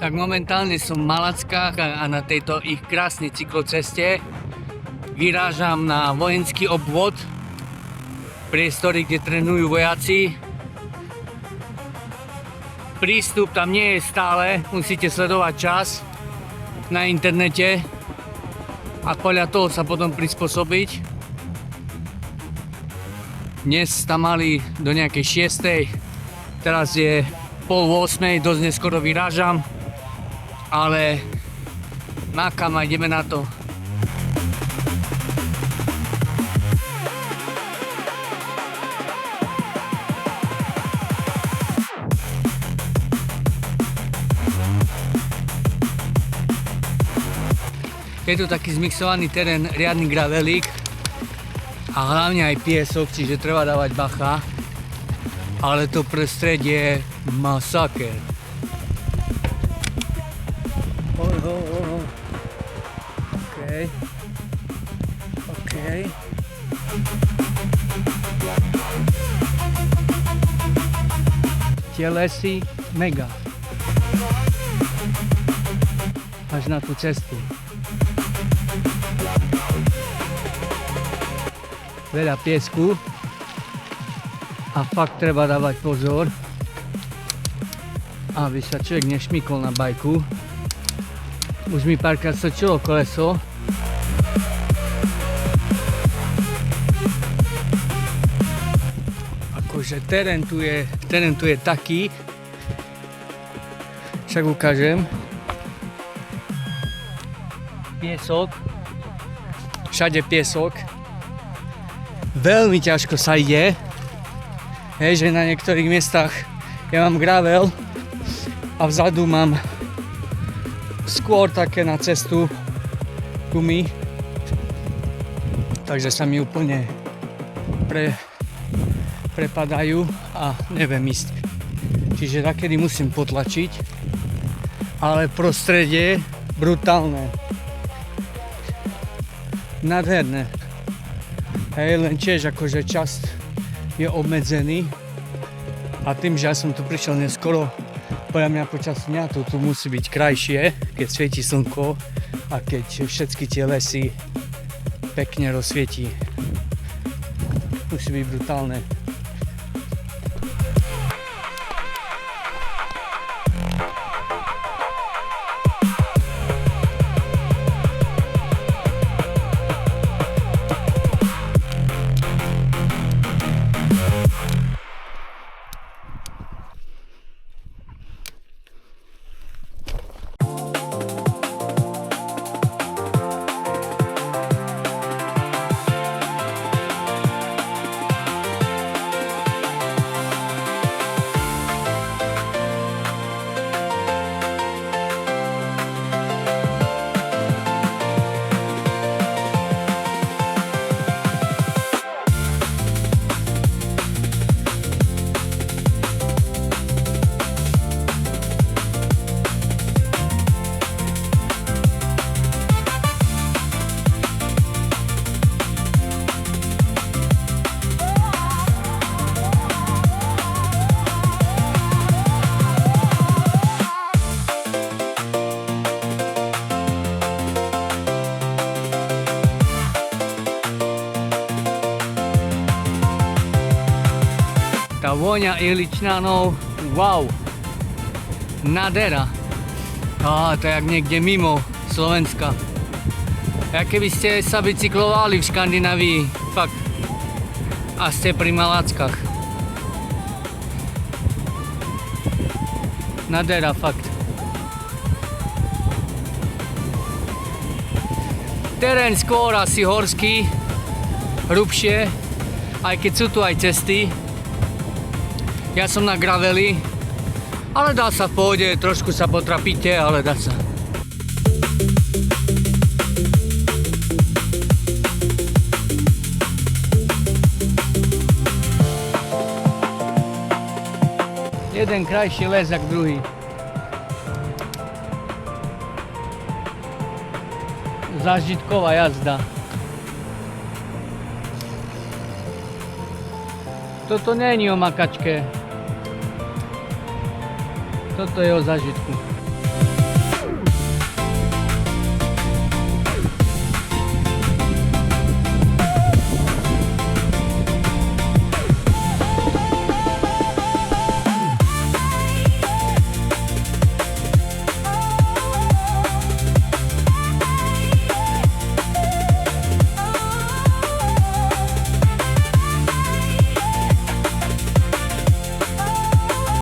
Tak momentálne som v Malackách a na tejto ich krásnej cykloceste vyrážam na vojenský obvod, priestory, kde trénujú vojaci. Prístup tam nie je stále, musíte sledovať čas na internete a podľa toho sa potom prispôsobiť. Dnes tam mali do nejakej 6. Teraz je 7:30, dosť neskoro vyrážam, ale makám a ideme na to. Je tu taký zmixovaný terén, riadny gravelík a hlavne aj piesok, čiže treba dávať bacha, ale to prostredie je masaker. OK. Tie lesy mega. Až na tú cestu. Veľa piesku a fakt treba dávať pozor, aby sa človek nešmykol na bajku. Už mi párkrát stočilo koleso. Akože terén tu je taký, však ukážem. Piesok, všade piesok. Veľmi ťažko sa ide, že na niektorých miestach ja mám gravel a vzadu mám skôr také na cestu gumy, takže sa mi úplne prepadajú a neviem ísť. Čiže takedy musím potlačiť, ale prostredie brutálne, nádherné. Hej, len tiež akože čas je obmedzený a tým, že ja som tu prišiel neskoro, podľa mňa počas dňa to tu musí byť krajšie, keď svieti slnko a keď všetky tie lesy pekne rozsvietí. Musí byť brutálne. Tá vôňa ihličnanov, wow, nádhera. To je jak niekde mimo Slovenska. Jak keby ste sa bicyklovali v Škandinávii, fakt. A ste pri Malackách. Nádhera, fakt. Terén skôr asi horský, hrubšie, aj keď sú tu aj cesty. Ja som na graveli, ale dá sa v pohode, trošku sa potrapíte, ale dá sa. Jeden krajší les jak druhý. Zážitková jazda. Toto není o makačke. Toto je o zážitku.